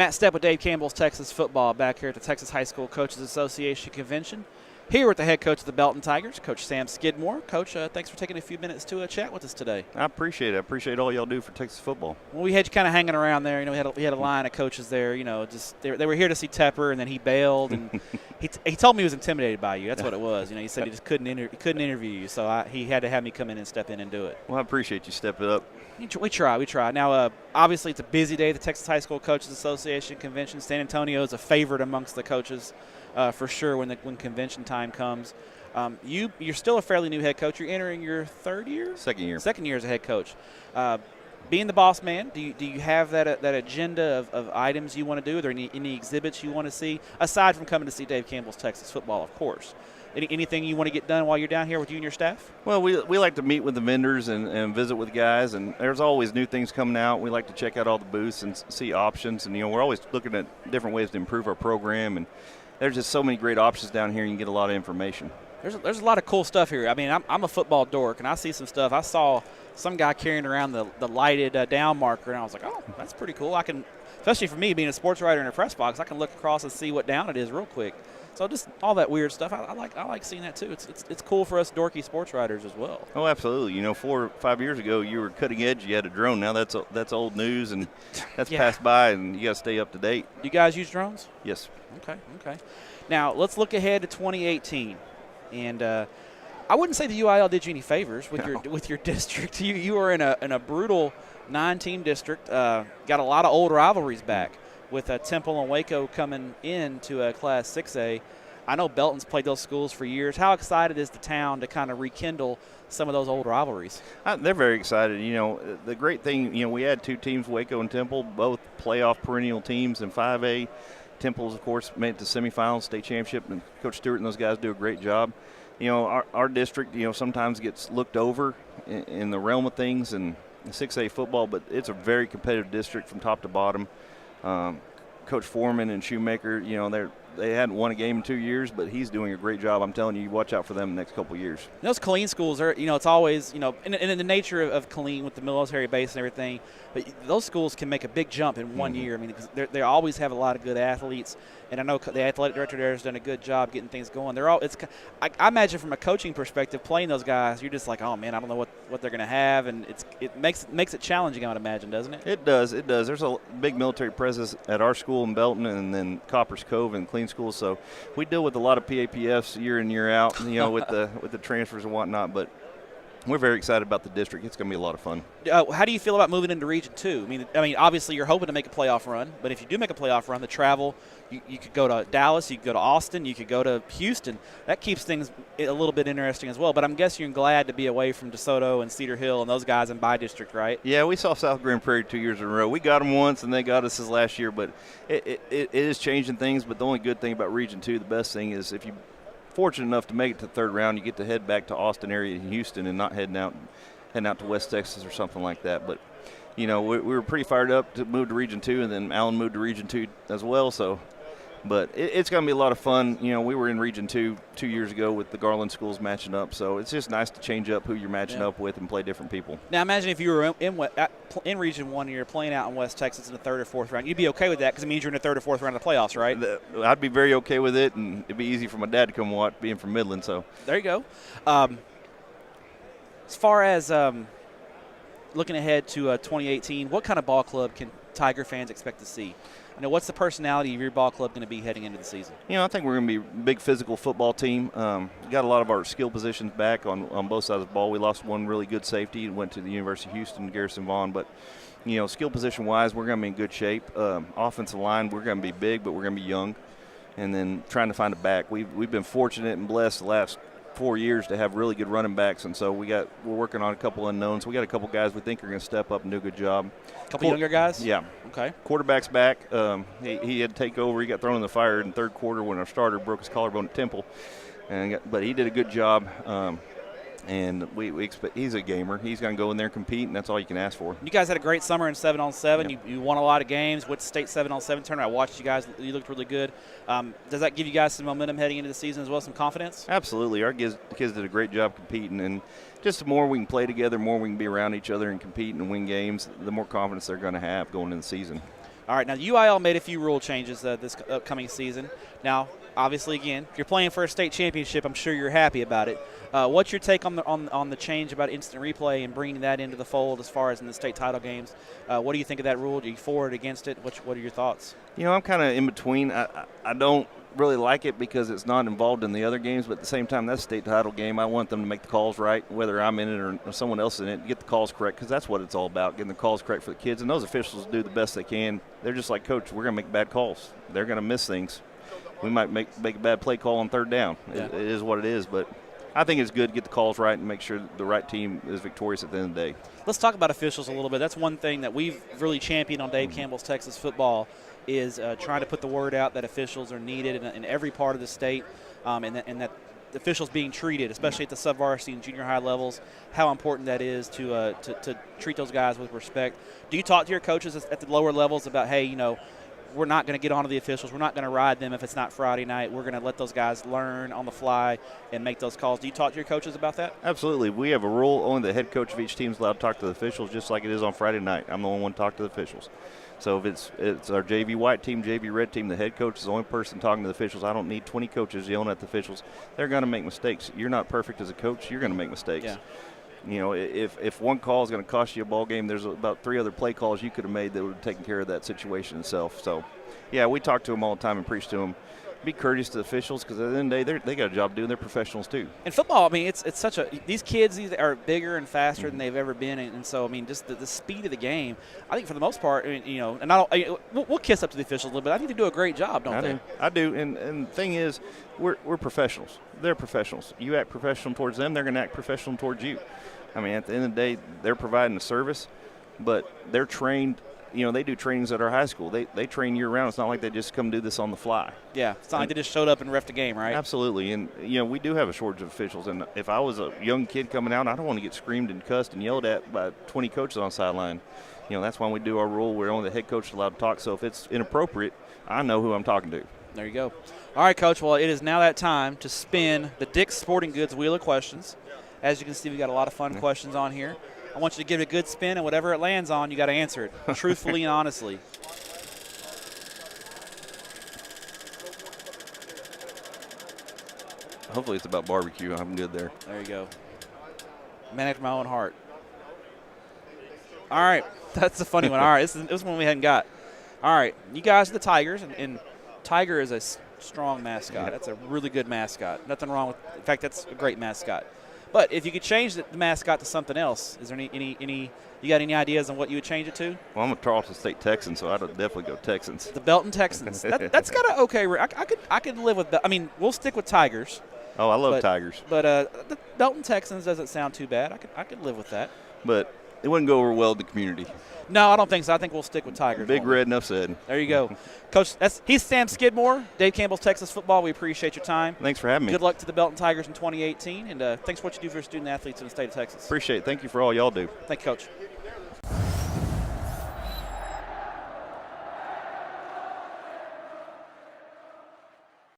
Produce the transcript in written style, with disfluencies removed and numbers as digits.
Matt Stepp with Dave Campbell's Texas Football back here at the Texas High School Coaches Association Convention. Here with the head coach of the Belton Tigers, Coach Sam Skidmore. Coach, thanks for taking a few minutes to chat with us today. I appreciate it. I appreciate all y'all do for Texas football. Well, we had you kind of hanging around there. You know, we had a line of coaches there. You know, just they were here to see Tepper, and then he bailed, and he told me he was intimidated by you. That's what it was. You know, he said he just couldn't interview you, so he had to have me come in and step in and do it. Well, I appreciate you stepping up. We try. Now, obviously, it's a busy day. The Texas High School Coaches Association Convention. San Antonio is a favorite amongst the coaches, for sure, when convention time comes. You're still a fairly new head coach. You're entering your third year? Second year. Second year as a head coach. Being the boss man, do you have that agenda of items you want to do? Are there any exhibits you want to see, aside from coming to see Dave Campbell's Texas Football, of course? Anything you want to get done while you're down here with you and your staff? Well, we like to meet with the vendors and visit with guys, and there's always new things coming out. We like to check out all the booths and see options, and, you know, we're always looking at different ways to improve our program, and there's just so many great options down here. You can get a lot of information. There's a lot of cool stuff here. I mean, I'm a football dork, and I see some stuff. I saw some guy carrying around the lighted down marker, and I was like, oh, that's pretty cool. I can, especially for me being a sports writer in a press box, I can look across and see what down it is real quick. So just all that weird stuff, I like seeing that too. It's cool for us dorky sports writers as well. Oh, absolutely. You know, 4 or 5 years ago, you were cutting edge. You had a drone. Now that's old news, and that's passed by, and you got to stay up to date. You guys use drones? Yes. Okay. Now let's look ahead to 2018, and I wouldn't say the UIL did you any favors with your district. You were in a brutal 9-team district. Got a lot of old rivalries back, with Temple and Waco coming into Class 6A. I know Belton's played those schools for years. How excited is the town to kind of rekindle some of those old rivalries? They're very excited. You know, the great thing, you know, we had 2 teams, Waco and Temple, both playoff perennial teams in 5A. Temple's, of course, made it to semifinals, state championship, and Coach Stewart and those guys do a great job. You know, our district, you know, sometimes gets looked over in the realm of things and 6A football, but it's a very competitive district from top to bottom. Coach Foreman and Shoemaker, you know, they hadn't won a game in 2 years, but he's doing a great job. I'm telling you, watch out for them the next couple of years. Those Killeen schools are, you know, it's always, you know, in the nature of Killeen with the military base and everything, but those schools can make a big jump in 1 year. I mean, because they always have a lot of good athletes, and I know the athletic director there has done a good job getting things going. I imagine from a coaching perspective, playing those guys, you're just like, oh man, I don't know what they're going to have, and it makes it challenging, I would imagine, doesn't it? It does. There's a big military presence at our school in Belton, and then Coppers Cove and Killeen schools. So we deal with a lot of PAPFs year in, year out, you know, with the transfers and whatnot. But we're very excited about the district. It's going to be a lot of fun. How do you feel about moving into Region 2? I mean, obviously you're hoping to make a playoff run, but if you do make a playoff run, the travel, you could go to Dallas, you could go to Austin, you could go to Houston. That keeps things a little bit interesting as well. But I'm guessing you're glad to be away from DeSoto and Cedar Hill and those guys in By District, right? Yeah, we saw South Grand Prairie 2 years in a row. We got them once, and they got us this last year. But it is changing things. But the only good thing about Region 2, the best thing is if you fortunate enough to make it to the third round, you get to head back to Austin area in Houston and not heading out to West Texas or something like that. But, you know, we were pretty fired up to move to Region 2, and then Allen moved to Region 2 as well. So, but it's going to be a lot of fun. You know, we were in Region 2 2 years ago with the Garland schools matching up. So it's just nice to change up who you're matching up with and play different people. Now, imagine if you were in Region 1 and you're playing out in West Texas in the third or fourth round. You'd be okay with that because it means you're in the third or fourth round of the playoffs, right? I'd be very okay with it, and it'd be easy for my dad to come watch, being from Midland. So there you go. As far as looking ahead to 2018, what kind of ball club can Tiger fans expect to see? You know, what's the personality of your ball club going to be heading into the season? You know, I think we're going to be a big physical football team. Got a lot of our skill positions back on both sides of the ball. We lost one really good safety and went to the University of Houston, Garrison Vaughn. But, you know, skill position-wise, we're going to be in good shape. Offensive line, we're going to be big, but we're going to be young. And then trying to find a back. We've been fortunate and blessed the last 4 years to have really good running backs, and so we're working on a couple unknowns. We got a couple guys we think are going to step up and do a good job. A couple younger guys? Yeah. Okay. Quarterback's back. He had to take over. He got thrown in the fire in the third quarter when our starter broke his collarbone at Temple, but he did a good job. And we expect he's a gamer. He's going to go in there and compete, and that's all you can ask for. You guys had a great summer in 7-on-7. Yep. You won a lot of games. Went to state 7-on-7 tournament. I watched you guys. You looked really good. Does that give you guys some momentum heading into the season as well, some confidence? Absolutely. Our kids did a great job competing, and just the more we can play together, the more we can be around each other and compete and win games, the more confidence they're going to have going into the season. All right, now UIL made a few rule changes this upcoming season. Now, obviously, again, if you're playing for a state championship, I'm sure you're happy about it. What's your take on the change about instant replay and bringing that into the fold as far as in the state title games? What do you think of that rule? Are you for it, against it? What are your thoughts? I'm kind of in between. I don't really like it because it's not involved in the other games, but at the same time, that's a state title game. I want them to make the calls right, whether I'm in it or someone else in it, get the calls correct, because that's what it's all about, getting the calls correct for the kids. And those officials do the best they can. They're just like, Coach, we're going to make bad calls. They're going to miss things. We might make a bad play call on third down. Yeah. It is what it is, but I think it's good to get the calls right and make sure the right team is victorious at the end of the day. Let's talk about officials a little bit. That's one thing that we've really championed on Dave Campbell's Texas Football is trying to put the word out that officials are needed in every part of the state, and that the officials being treated, especially at the sub-varsity and junior high levels, how important that is to treat those guys with respect. Do you talk to your coaches at the lower levels about, hey, we're not going to get onto the officials. We're not going to ride them if it's not Friday night. We're going to let those guys learn on the fly and make those calls. Do you talk to your coaches about that? Absolutely. We have a rule. Only the head coach of each team is allowed to talk to the officials, just like it is on Friday night. I'm the only one to talk to the officials. So if it's our JV white team, JV red team, the head coach is the only person talking to the officials. I don't need 20 coaches yelling at the officials. They're going to make mistakes. You're not perfect as a coach. You're going to make mistakes. Yeah. If one call is going to cost you a ball game, there's about 3 other play calls you could have made that would have taken care of that situation itself. So, yeah, we talk to them all the time and preach to them. Be courteous to the officials, because at the end of the day, they got a job doing. They're professionals too. In football, I mean, it's such a – these kids are bigger and faster than they've ever been, and so, I mean, just the speed of the game, I think for the most part, and we'll kiss up to the officials a little bit. I think they do a great job, don't they? I do, and the thing is, we're professionals. They're professionals. You act professional towards them, they're going to act professional towards you. I mean, at the end of the day, they're providing a service, but they're trained – they do trainings at our high school. They train year-round. It's not like they just come do this on the fly. Yeah, it's not like they just showed up and reffed a game, right? Absolutely. And, we do have a shortage of officials. And if I was a young kid coming out, I don't want to get screamed and cussed and yelled at by 20 coaches on the sideline. That's why we do our rule where only the head coach is allowed to talk. So if it's inappropriate, I know who I'm talking to. There you go. All right, Coach. Well, it is now that time to spin the Dick's Sporting Goods Wheel of Questions. As you can see, we've got a lot of fun questions on here. I want you to give it a good spin, and whatever it lands on, you got to answer it truthfully and honestly. Hopefully it's about barbecue. I'm good there. There you go. Man after my own heart. All right. That's a funny one. All right. This is one we hadn't got. All right. You guys are the Tigers, and Tiger is a strong mascot. Yeah. That's a really good mascot. Nothing wrong with – in fact, that's a great mascot. But if you could change the mascot to something else, is there any you got any ideas on what you would change it to? Well, I'm a Charleston State Texan, so I'd definitely go Texans. The Belton Texans. That's got a okay. I could live with that. I mean, we'll stick with Tigers. Oh, I love Tigers. But the Belton Texans doesn't sound too bad. I could live with that. But it wouldn't go over well in the community. No, I don't think so. I think we'll stick with Tigers. Big red, enough said. There you go. Coach, he's Sam Skidmore, Dave Campbell's Texas Football. We appreciate your time. Thanks for having me. Good luck to the Belton Tigers in 2018, and thanks for what you do for student athletes in the state of Texas. Appreciate it. Thank you for all y'all do. Thank you, Coach.